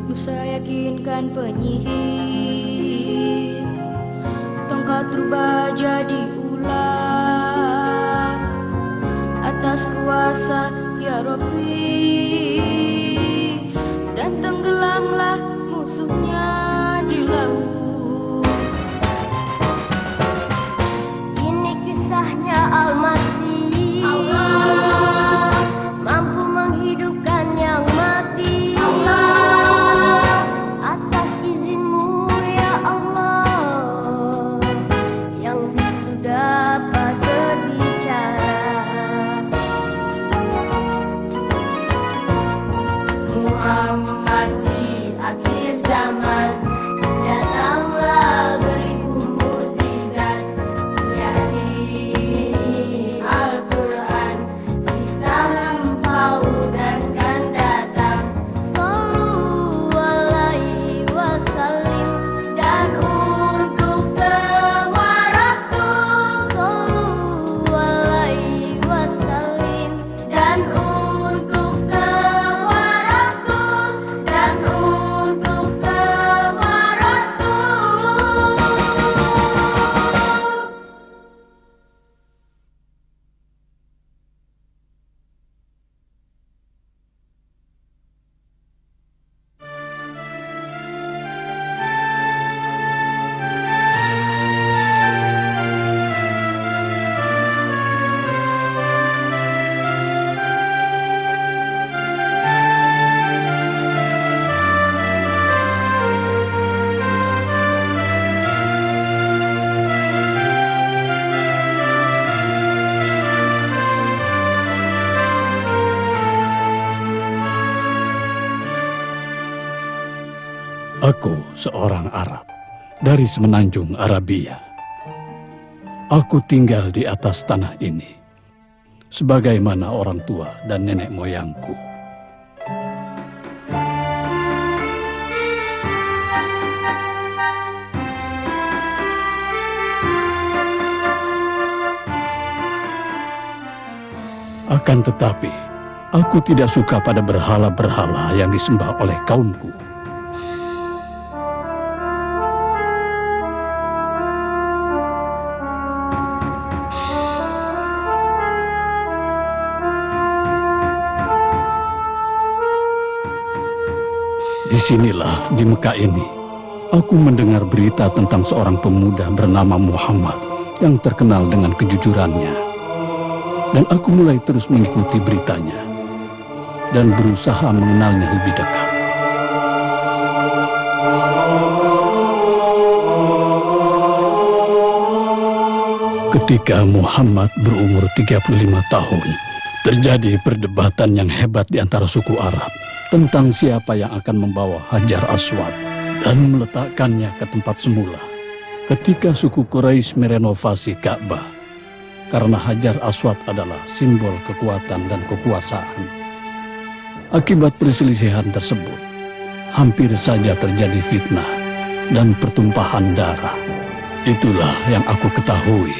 Musa yakinkan penyihir, tongkat rubah jadi ular atas kuasa ya Rabbi, dan tenggelamlah musuhnya di laut. Ini kisahnya Al-Masih, Allah mampu menghidupkan yang mati. Allah, atas izinmu ya Allah, yang bisu dapat berbicara. Muhammad di akhir zaman, datanglah beribu mukjizat, yakni Al-Quran, kisah lampau dan kan datang. Sallu alaihi wasallim, dan untuk semua rasul. Sallu alaihi wasallim, dan untuk semua rasul, dan untuk semua rasul. Aku seorang Arab dari semenanjung Arabia. Aku tinggal di atas tanah ini, sebagaimana orang tua dan nenek moyangku. Akan tetapi, aku tidak suka pada berhala-berhala yang disembah oleh kaumku. Disinilah, di Mekah ini, aku mendengar berita tentang seorang pemuda bernama Muhammad yang terkenal dengan kejujurannya. Dan aku mulai terus mengikuti beritanya dan berusaha mengenalnya lebih dekat. Ketika Muhammad berumur 35 tahun, terjadi perdebatan yang hebat di antara suku Arab tentang siapa yang akan membawa Hajar Aswad dan meletakkannya ke tempat semula ketika suku Quraisy merenovasi Ka'bah, karena Hajar Aswad adalah simbol kekuatan dan kekuasaan. Akibat perselisihan tersebut, hampir saja terjadi fitnah dan pertumpahan darah. Itulah yang aku ketahui.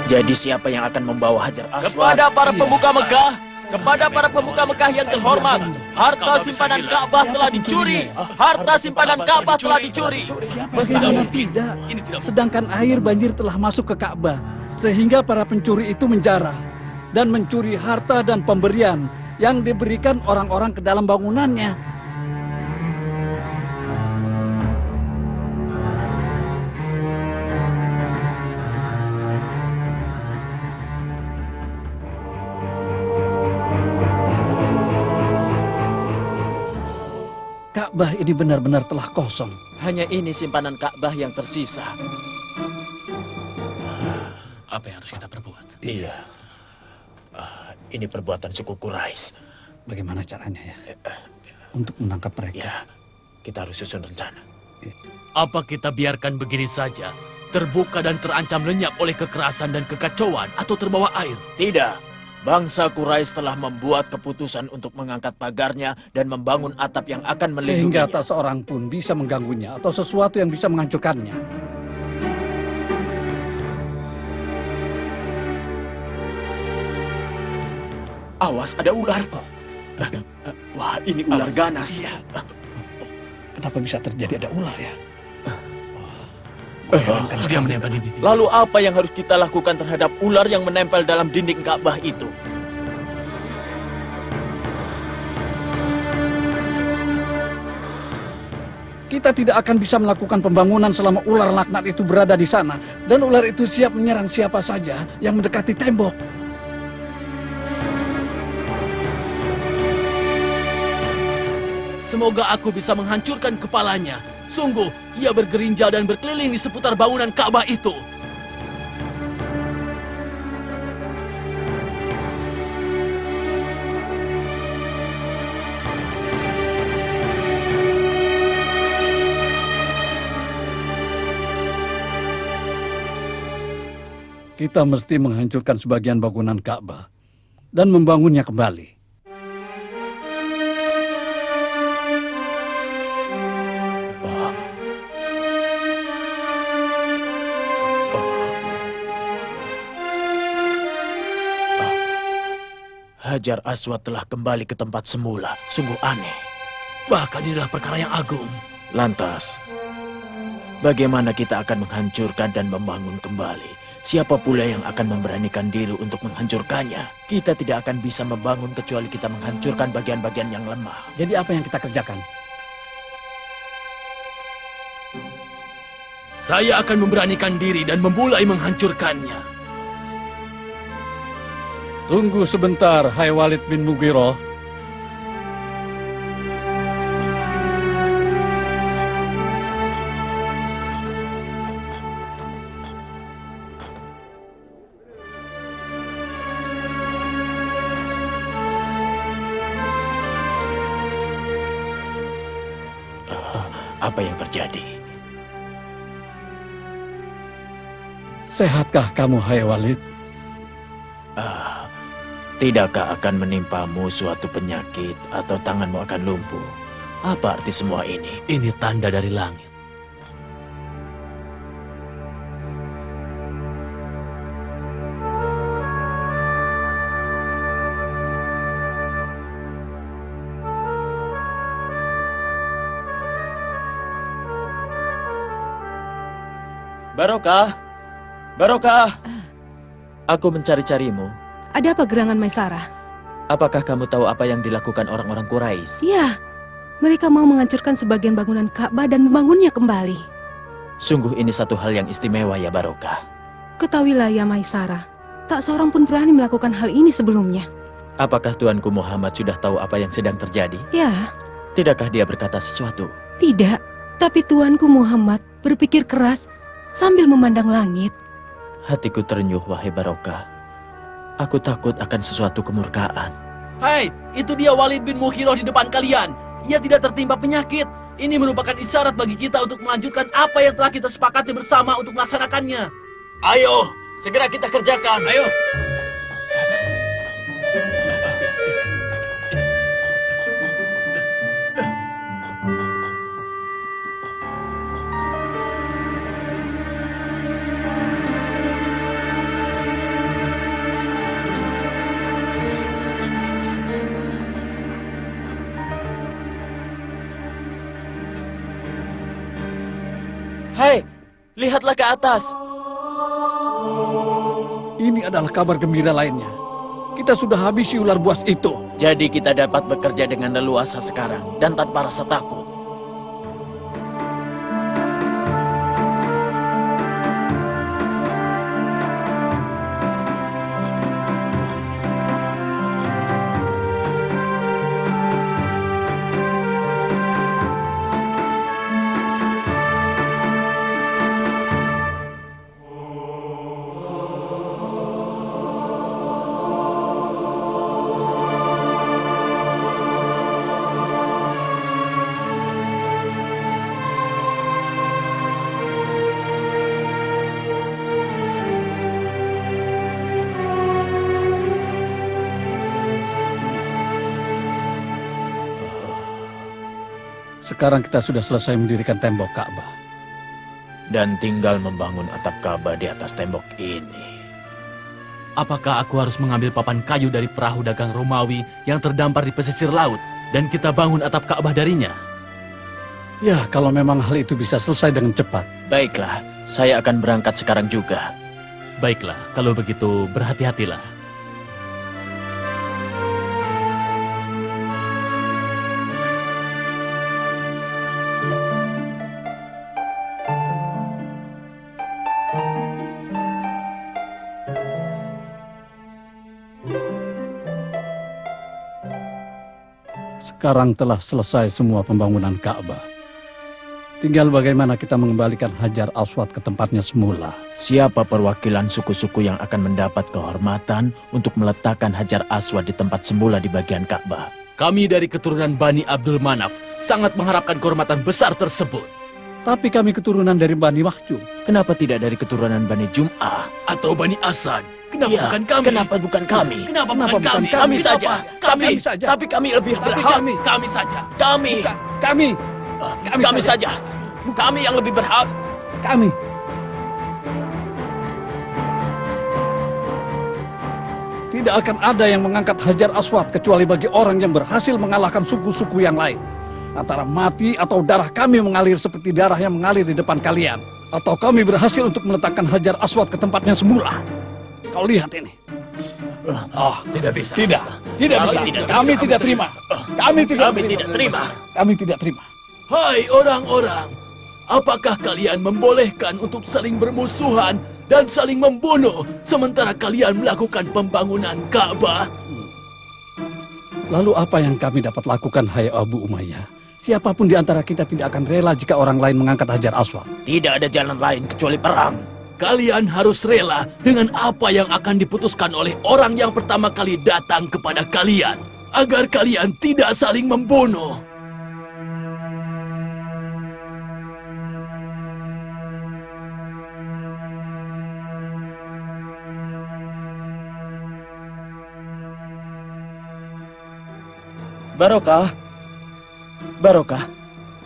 Jadi siapa yang akan membawa Hajar Aswad? Kepada para pemuka Mekah, kepada para pemuka Mekah yang terhormat, harta simpanan Ka'bah telah dicuri. Harta simpanan Ka'bah telah dicuri. Bagaimana tidak? Sedangkan air banjir telah masuk ke Ka'bah, sehingga para pencuri itu menjarah dan mencuri harta dan pemberian yang diberikan orang-orang ke dalam bangunannya. Ka'bah ini benar-benar telah kosong. Hanya ini simpanan Ka'bah yang tersisa. Apa yang harus kita perbuat? Iya. Ini perbuatan suku Quraisy. Bagaimana caranya ya? Untuk menangkap mereka? Ya, kita harus susun rencana. Apa kita biarkan begini saja, terbuka dan terancam lenyap oleh kekerasan dan kekacauan, atau terbawa air? Tidak. Bangsa Quraisy telah membuat keputusan untuk mengangkat pagarnya dan membangun atap yang akan melindunginya. Sehingga tak seorang pun bisa mengganggunya atau sesuatu yang bisa menghancurkannya. Awas, ada ular. Wah, ini ular ganas. Kenapa bisa terjadi ada ular ya? Dia menempel di dinding. Lalu apa yang harus kita lakukan terhadap ular yang menempel dalam dinding Ka'bah itu? Kita tidak akan bisa melakukan pembangunan selama ular laknat itu berada di sana. Dan ular itu siap menyerang siapa saja yang mendekati tembok. Semoga aku bisa menghancurkan kepalanya. Sungguh, ia bergerinjal dan berkeliling di seputar bangunan Ka'bah itu. Kita mesti menghancurkan sebagian bangunan Ka'bah dan membangunnya kembali. Hajar Aswad telah kembali ke tempat semula. Sungguh aneh. Bahkan ini adalah perkara yang agung. Lantas, bagaimana kita akan menghancurkan dan membangun kembali? Siapa pula yang akan memberanikan diri untuk menghancurkannya? Kita tidak akan bisa membangun kecuali kita menghancurkan bagian-bagian yang lemah. Jadi apa yang kita kerjakan? Saya akan memberanikan diri dan memulai menghancurkannya. Tunggu sebentar, hai Walid bin Mughirah. Apa yang terjadi? Sehatkah kamu, hai Walid? Tidakkah akan menimpamu suatu penyakit atau tanganmu akan lumpuh? Apa arti semua ini? Ini tanda dari langit. Barokah! Barokah! Aku mencari-carimu. Ada apa gerangan Maisarah? Apakah kamu tahu apa yang dilakukan orang-orang Quraisy? Ya, mereka mau menghancurkan sebagian bangunan Ka'bah dan membangunnya kembali. Sungguh ini satu hal yang istimewa ya Barokah. Ketahuilah ya Maisarah, tak seorang pun berani melakukan hal ini sebelumnya. Apakah Tuanku Muhammad sudah tahu apa yang sedang terjadi? Ya, Tidakkah dia berkata sesuatu? tidak. Tapi Tuanku Muhammad berpikir keras sambil memandang langit. Hatiku terenyuh wahai Barokah. Aku takut akan sesuatu kemurkaan. Hai, itu dia Walid bin Mughirah di depan kalian. Ia tidak tertimpa penyakit. Ini merupakan isyarat bagi kita untuk melanjutkan apa yang telah kita sepakati bersama untuk melaksanakannya. Ayo, segera kita kerjakan. Ayo. Hai, lihatlah ke atas. Ini adalah kabar gembira lainnya. Kita sudah habisi ular buas itu. Jadi kita dapat bekerja dengan leluasa sekarang dan tanpa rasa takut. Sekarang kita sudah selesai mendirikan tembok Ka'bah. Dan tinggal membangun atap Ka'bah di atas tembok ini. Apakah aku harus mengambil papan kayu dari perahu dagang Romawi yang terdampar di pesisir laut dan kita bangun atap Ka'bah darinya? Ya, kalau memang hal itu bisa selesai dengan cepat. Baiklah, saya akan berangkat sekarang juga. Baiklah, kalau begitu berhati-hatilah. Sekarang telah selesai semua pembangunan Ka'bah. Tinggal bagaimana kita mengembalikan Hajar Aswad ke tempatnya semula. Siapa perwakilan suku-suku yang akan mendapat kehormatan untuk meletakkan Hajar Aswad di tempat semula di bagian Ka'bah? Kami dari keturunan Bani Abdul Manaf sangat mengharapkan kehormatan besar tersebut. Tapi kami keturunan dari Bani Mahjub. Kenapa tidak dari keturunan Bani Jum'ah? Atau Bani Asad. Kenapa Iya, bukan kami? Kenapa bukan kami? Kenapa Kenapa bukan bukan kami? kami? Kami saja. Kami saja. Tapi kami lebih Tapi berhak. Kami saja. Kami. Bukan, kami. Kami saja. Kami yang lebih berhak. Kami. Tidak akan ada yang mengangkat Hajar Aswad kecuali bagi orang yang berhasil mengalahkan suku-suku yang lain. Antara mati atau darah kami mengalir seperti darah yang mengalir di depan kalian. Atau kami berhasil untuk meletakkan Hajar Aswad ke tempatnya semula. Kau lihat ini. Tidak bisa. Tidak bisa. tidak Kami bisa. tidak terima. Kami tidak terima. Kami tidak terima. Hai orang-orang, apakah kalian membolehkan untuk saling bermusuhan dan saling membunuh sementara kalian melakukan pembangunan Ka'bah? Lalu apa yang kami dapat lakukan, hai Abu Umayyah? Siapapun di antara kita tidak akan rela jika orang lain mengangkat Hajar Aswad. Tidak ada jalan lain kecuali perang. Kalian harus rela dengan apa yang akan diputuskan oleh orang yang pertama kali datang kepada kalian, agar kalian tidak saling membunuh. Barokah. Barokah.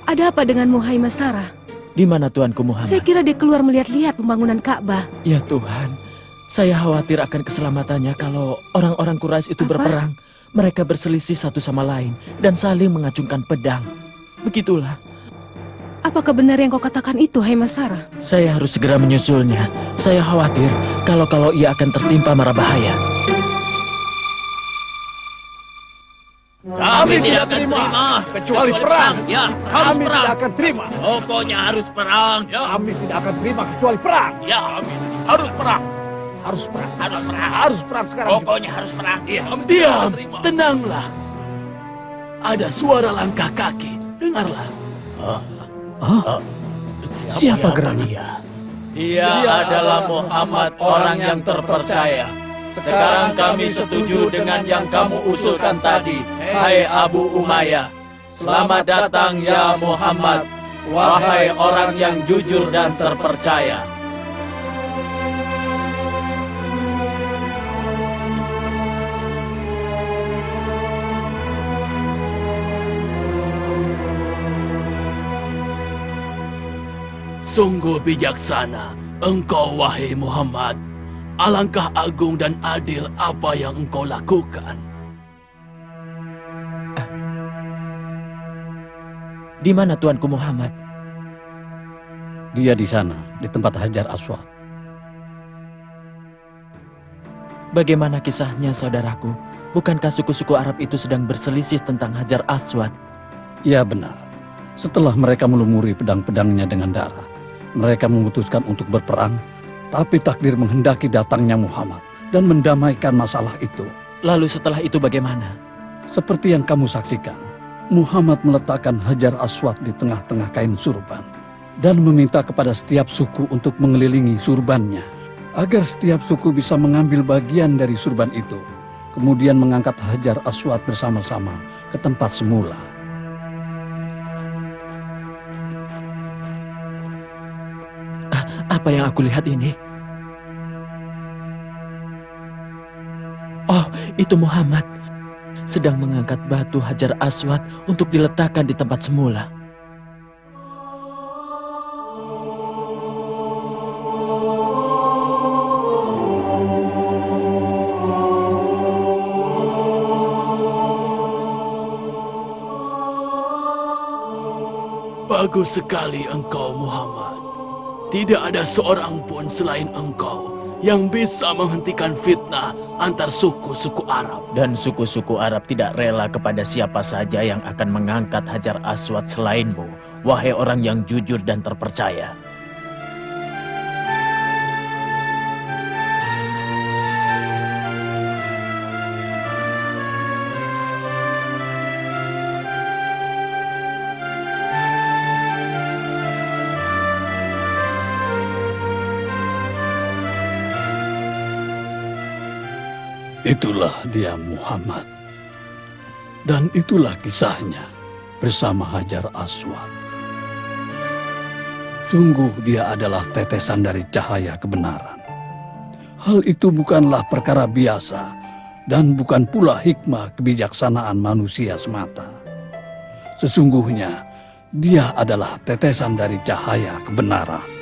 Ada apa denganmu, hai Masarah? Di mana Tuanku Muhammad? Saya kira dia keluar melihat-lihat pembangunan Ka'bah. Ya Tuhan, saya khawatir akan keselamatannya kalau orang-orang Quraisy itu Apa? berperang. Mereka berselisih satu sama lain dan saling mengacungkan pedang. Begitulah, Apakah benar yang kau katakan itu, hai Masarah? saya harus segera menyusulnya. Saya khawatir kalau ia akan tertimpa mara bahaya. Kami tidak akan terima kecuali perang. Ya, harus Kami perang. tidak akan terima. Pokoknya harus perang. Ya, Kami tidak akan terima kecuali perang. ya, harus perang. Harus perang. Harus perang. Harus perang sekarang. Pokoknya harus perang. Iya. Diam, tenanglah. Ada suara langkah kaki. Dengarlah. Siapa gerangan? Dia adalah Muhammad, orang yang terpercaya. Sekarang kami setuju dengan yang kamu usulkan tadi, hai Abu Umayyah. Selamat datang ya Muhammad, wahai orang yang jujur dan terpercaya. Sungguh bijaksana engkau, wahai Muhammad. Alangkah agung dan adil apa yang engkau lakukan. Di mana Tuanku Muhammad? Dia di sana, di tempat Hajar Aswad. Bagaimana kisahnya, saudaraku? Bukankah suku-suku Arab itu sedang berselisih tentang Hajar Aswad? Ya benar. Setelah mereka melumuri pedang-pedangnya dengan darah, mereka memutuskan untuk berperang. Tapi takdir menghendaki datangnya Muhammad dan mendamaikan masalah itu. Lalu setelah itu bagaimana? Seperti yang kamu saksikan, Muhammad meletakkan Hajar Aswad di tengah-tengah kain surban dan meminta kepada setiap suku untuk mengelilingi surbannya agar setiap suku bisa mengambil bagian dari surban itu, kemudian mengangkat Hajar Aswad bersama-sama ke tempat semula. Apa yang aku lihat ini? Oh, itu Muhammad sedang mengangkat batu Hajar Aswad untuk diletakkan di tempat semula. Bagus sekali engkau, Muhammad. Tidak ada seorang pun selain engkau yang bisa menghentikan fitnah antar suku-suku Arab. Dan suku-suku Arab tidak rela kepada siapa saja yang akan mengangkat Hajar Aswad selainmu, wahai orang yang jujur dan terpercaya. Itulah dia Muhammad. Dan itulah kisahnya bersama Hajar Aswad. Sungguh dia adalah tetesan dari cahaya kebenaran. Hal itu bukanlah perkara biasa dan bukan pula hikmah kebijaksanaan manusia semata. Sesungguhnya dia adalah tetesan dari cahaya kebenaran.